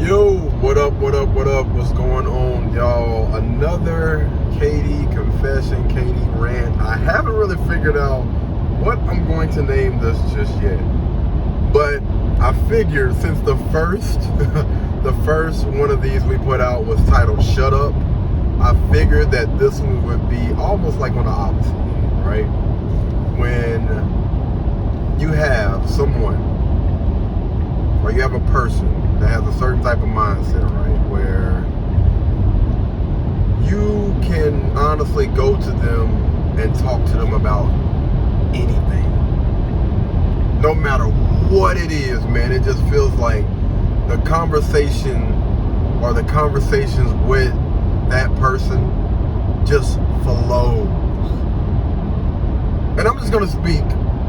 Yo, what up, what up, what up? What's going on, y'all? Another Katie confession, Katie rant. I haven't really figured out what I'm going to name this just yet. But I figured since the first the first one of these we put out was titled Shut Up, I figured that this one would be almost like on the opposite end, right? When you have someone or you have a person that has a certain type of mindset, right, where you can honestly go to them and talk to them about anything. No matter what it is, man, it just feels like the conversation or the conversations with that person just flows. And I'm just gonna speak,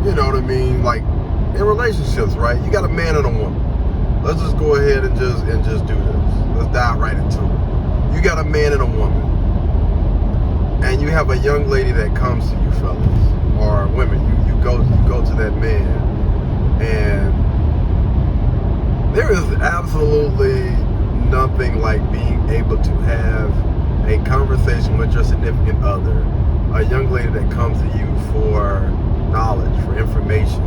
you know what I mean, like in relationships, right? You got a man and a woman. Let's just go ahead and just do this. Let's dive right into it. You got a man and a woman, and you have a young lady that comes to you, fellas, or women. You go to that man, and there is absolutely nothing like being able to have a conversation with your significant other, a young lady that comes to you for knowledge, for information.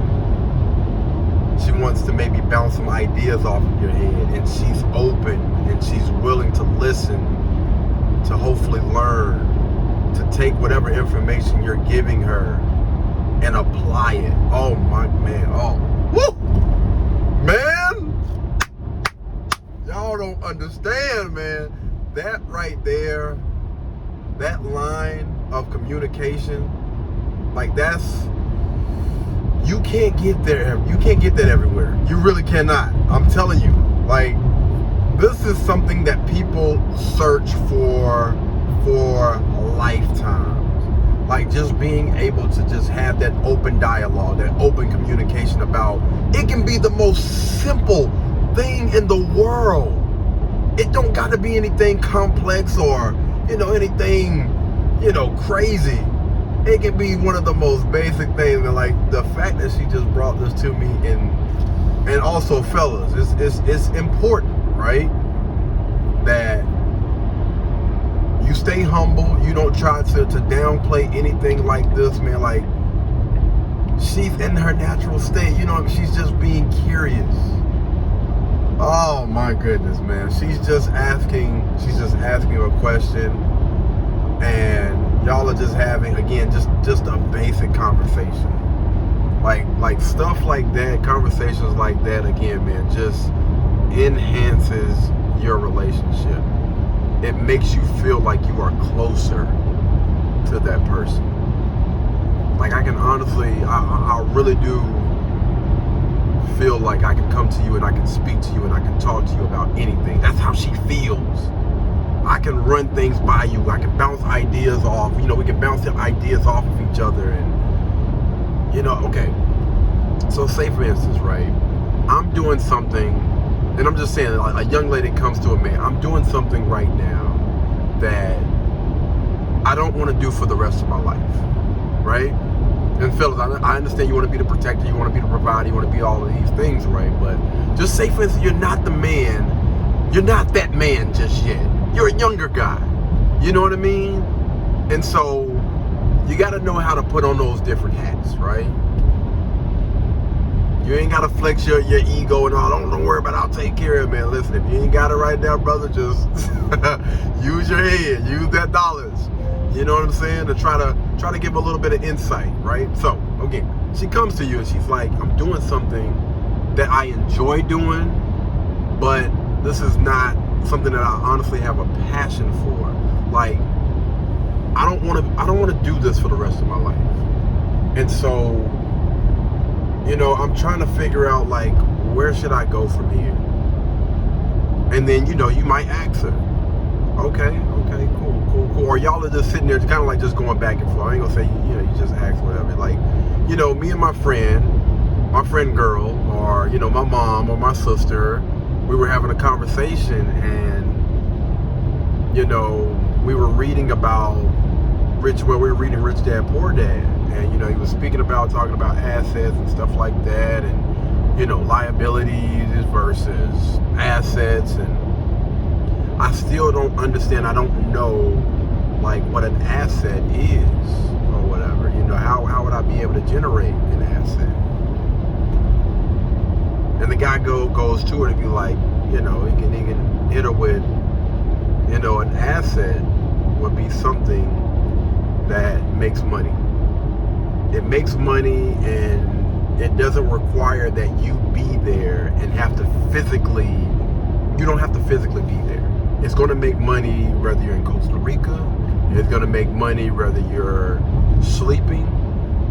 She wants to maybe bounce some ideas off of your head, and she's open and she's willing to listen, to hopefully learn, to take whatever information you're giving her and apply it. Oh my man, oh, woo! Man, y'all don't understand, man. That right there, that line of communication, like that's, you can't get there. You can't get that everywhere. You really cannot. I'm telling you. Like, this is something that people search for lifetimes. Like, just being able to just have that open dialogue, that open communication about, it can be the most simple thing in the world. It don't got to be anything complex or, anything, crazy. It can be one of the most basic things, and like the fact that she just brought this to me, and also fellas, it's important, right, that you stay humble. You don't try to downplay anything like this, man. Like, she's in her natural state, she's just being curious. Oh my goodness, man. She's just asking a question, and y'all are just having, again, just a basic conversation. Like stuff like that, conversations like that, again, man, just enhances your relationship. It makes you feel like you are closer to that person. Like, I can honestly, I really do feel like I can come to you and I can speak to you and I can talk to you about anything. That's how she feels. I can run things by you. I can bounce ideas off. We can bounce the ideas off of each other. And, okay. So say, for instance, right, I'm doing something, and I'm just saying, like, a young lady comes to a man. I'm doing something right now that I don't want to do for the rest of my life, right? And fellas, I understand you want to be the protector, you want to be the provider, you want to be all of these things, right? But just say, for instance, you're not the man. You're not that man just yet. You're a younger guy, you know what I mean? And so you got to know how to put on those different hats, right? You ain't got to flex your ego and all. Don't worry about it. I'll take care of it, man. Listen, if you ain't got it right now, brother, just use your head, use that dollars. You know what I'm saying? To try to give a little bit of insight, right? So again, she comes to you and she's like, I'm doing something that I enjoy doing, but this is not something that I honestly have a passion for. Like, I don't want to do this for the rest of my life. And so, I'm trying to figure out, like, where should I go from here? And then, you might ask her, okay, cool. Or y'all are just sitting there, kind of like just going back and forth. I ain't gonna say, you just ask whatever. Like, me and my friend girl, or, my mom or my sister, we were having a conversation, and we were reading about we were reading Rich Dad Poor Dad, and he was talking about assets and stuff like that, and liabilities versus assets, and I still don't understand. I don't know like what an asset is or whatever. You know, how would I be able to generate an asset? And the guy goes to it and be like, you know, he can hit her with, you know, an asset would be something that makes money. It makes money, and it doesn't require that you be there and have to physically, you don't have to physically be there. It's going to make money whether you're in Costa Rica. It's going to make money whether you're sleeping,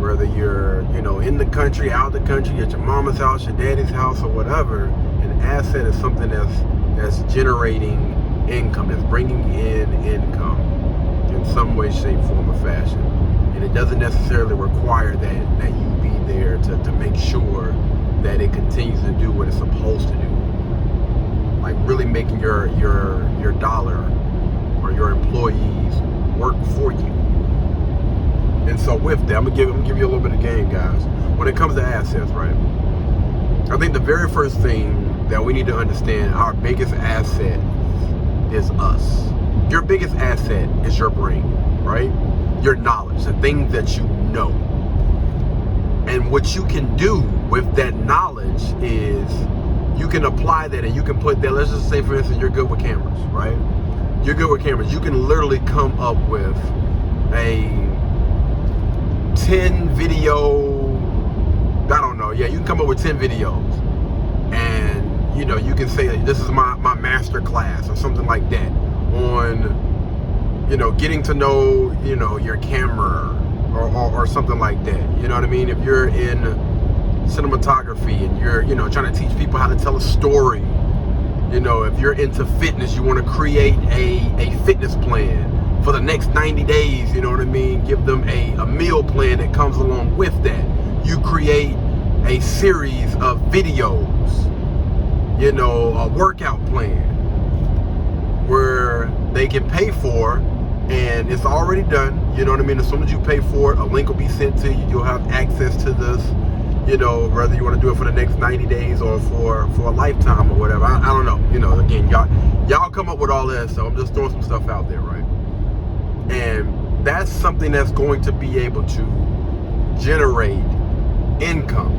whether you're, you know, in the country, out of the country, at your mama's house, your daddy's house, or whatever. An asset is something that's generating income, that's bringing in income in some way, shape, form, or fashion. And it doesn't necessarily require that you be there to make sure that it continues to do what it's supposed to do. Like really making your dollar or your employees work for you. And so with that, I'm gonna give you a little bit of game, guys. When it comes to assets, right? I think the very first thing that we need to understand, our biggest asset is us. Your biggest asset is your brain, right? Your knowledge, the things that you know. And what you can do with that knowledge is you can apply that, and you can put that, let's just say for instance, you're good with cameras, right? You're good with cameras. You can literally come up with a 10 video, I don't know, yeah, you can come up with 10 videos. And, you know, you can say, this is my master class or something like that on, you know, getting to know, you know, your camera or something like that. You know what I mean? If you're in cinematography and you're, you know, trying to teach people how to tell a story, you know, if you're into fitness, you want to create a fitness plan for the next 90 days, you know what I mean? Give them a meal plan that comes along with that. You create a series of videos, you know, a workout plan where they can pay for, and it's already done, you know what I mean? As soon as you pay for it, a link will be sent to you. You'll have access to this, you know, whether you want to do it for the next 90 days or for a lifetime or whatever. I don't know. You know, again, y'all come up with all that, so I'm just throwing some stuff out there, right? And that's something that's going to be able to generate income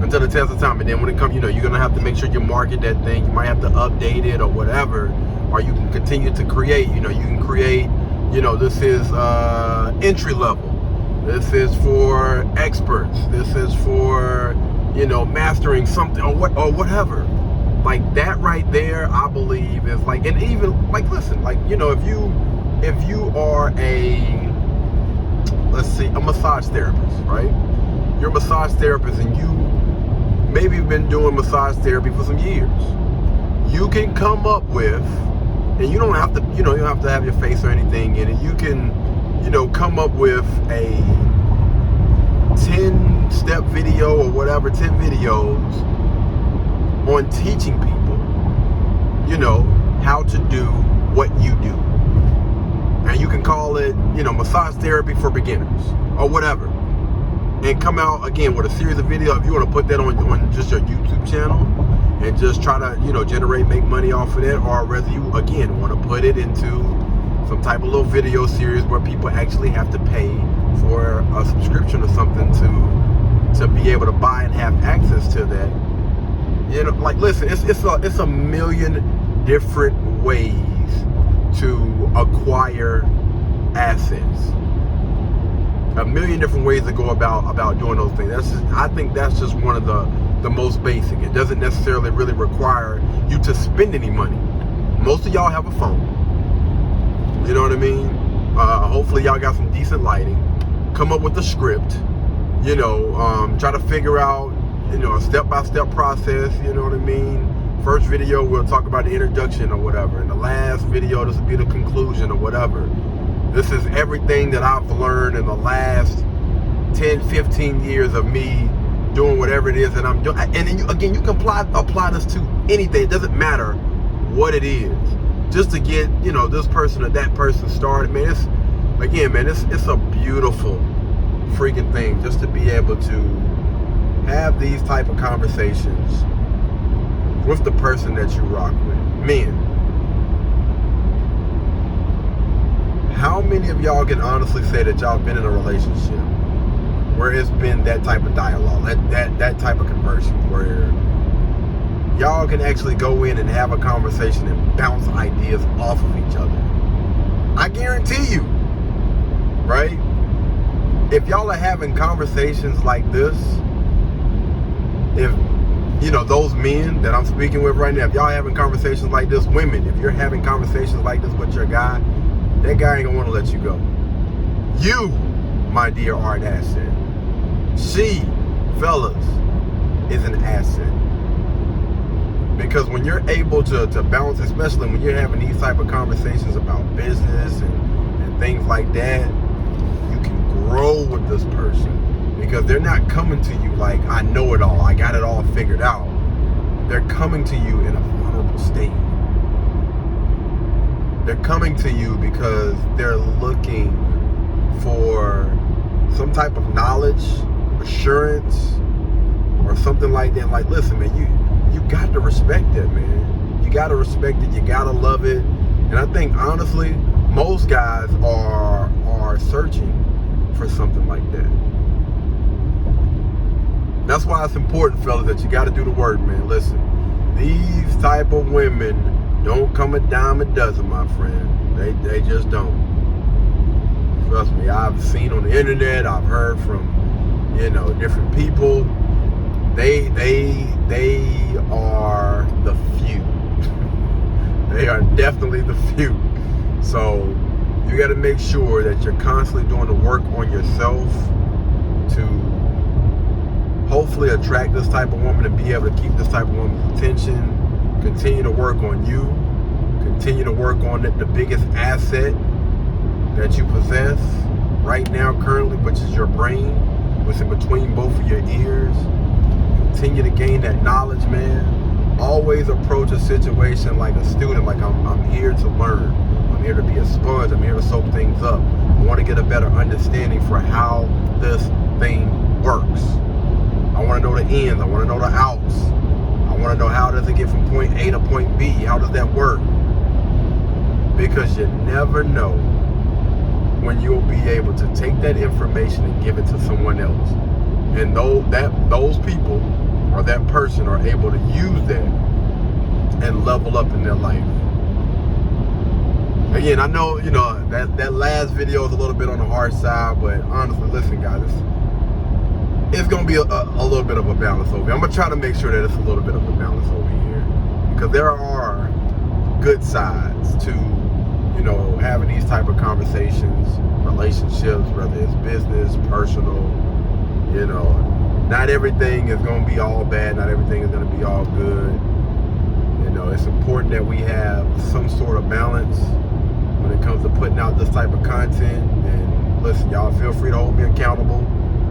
until the test of time. And then when it comes, you know, you're going to have to make sure you market that thing. You might have to update it or whatever, or you can continue to create. You know, you can create, you know, this is entry level. This is for experts. This is for, you know, mastering something or whatever. Like that right there, I believe is like, and even like, listen, like, you know, if you are a, let's see, a massage therapist, right? You're a massage therapist and you maybe been doing massage therapy for some years. You can come up with, and you don't have to, you know, you don't have to have your face or anything in it. You can, you know, come up with a 10-step video or whatever, 10 videos on teaching people, you know, how to do what you do. And you can call it, you know, massage therapy for beginners or whatever. And come out again with a series of videos. If you want to put that on just your YouTube channel and just try to, you know, make money off of that, or whether you again want to put it into some type of little video series where people actually have to pay for a subscription or something to be able to buy and have access to that. You know, like, listen, it's a million different ways to acquire assets. A million different ways to go about doing those things. I think that's just one of the most basic. It doesn't necessarily really require you to spend any money. Most of y'all have a phone. You know what I mean? Hopefully y'all got some decent lighting. Come up with a script. You know, try to figure out, you know, a step-by-step process. You know what I mean? First video, we'll talk about the introduction or whatever. In the last video, this will be the conclusion or whatever. This is everything that I've learned in the last 10, 15 years of me doing whatever it is that I'm doing. And then you can apply this to anything. It doesn't matter what it is. Just to get, you know, this person or that person started. Man, it's a beautiful freaking thing just to be able to have these type of conversations with the person that you rock with. Men, how many of y'all can honestly say that y'all been in a relationship where it's been that type of dialogue, that type of conversion, where y'all can actually go in and have a conversation and bounce ideas off of each other? I guarantee you, right? If y'all are having conversations like this, if, you know, those men that I'm speaking with right now, if y'all having conversations like this, women, if you're having conversations like this with your guy, that guy ain't gonna want to let you go. You, my dear, are an asset. She, fellas, is an asset. Because when you're able to balance, especially when you're having these type of conversations about business and things like that, you can grow with this person. Because they're not coming to you like, I know it all, I got it all figured out. They're coming to you in a vulnerable state. They're coming to you because they're looking for some type of knowledge, assurance, or something like that. Like, listen, man, you got to respect it, man. You got to respect it. You got to love it. And I think, honestly, most guys are searching for something like that. That's why it's important, fellas, that you got to do the work, man. Listen, these type of women don't come a dime a dozen, my friend. They just don't. Trust me, I've seen on the internet, I've heard from, you know, different people. They are the few. They are definitely the few. So you got to make sure that you're constantly doing the work on yourself to hopefully attract this type of woman and be able to keep this type of woman's attention. Continue to work on you. Continue to work on the biggest asset that you possess right now currently, which is your brain, what's in between both of your ears. Continue to gain that knowledge, man. Always approach a situation like a student, like I'm here to learn. I'm here to be a sponge. I'm here to soak things up. I want to get a better understanding for how this thing works. I want to know the ins. I want to know the outs. I want to know, how does it get from point A to point B? How does that work? Because you never know when you'll be able to take that information and give it to someone else. And those people or that person are able to use that and level up in their life. Again, I know, you know, that last video is a little bit on the hard side, but honestly, listen, guys, it's going to be a little bit of a balance over here. I'm going to try to make sure that it's a little bit of a balance over here, because there are good sides to, you know, having these type of conversations, relationships, whether it's business, personal. You know, not everything is going to be all bad. Not everything is going to be all good. You know, it's important that we have some sort of balance when it comes to putting out this type of content. And listen, y'all feel free to hold me accountable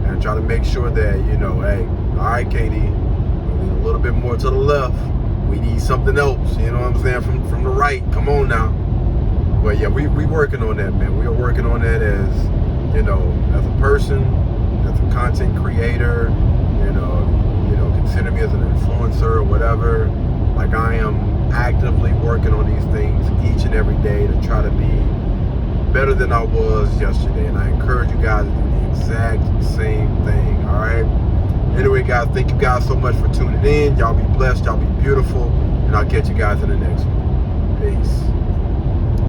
and try to make sure that, you know, hey, all right, Katie, we need a little bit more to the left. We need something else, you know what I'm saying, from the right. Come on now. But yeah, we working on that, man. We are working on that as, you know, as a person, as a content creator, you know, consider me as an influencer or whatever. Like, I am actively working on these things each and every day to try to be better than I was yesterday. And I encourage you guys to do the exact same thing, all right? Anyway, guys, thank you guys so much for tuning in. Y'all be blessed. Y'all be beautiful. And I'll catch you guys in the next one.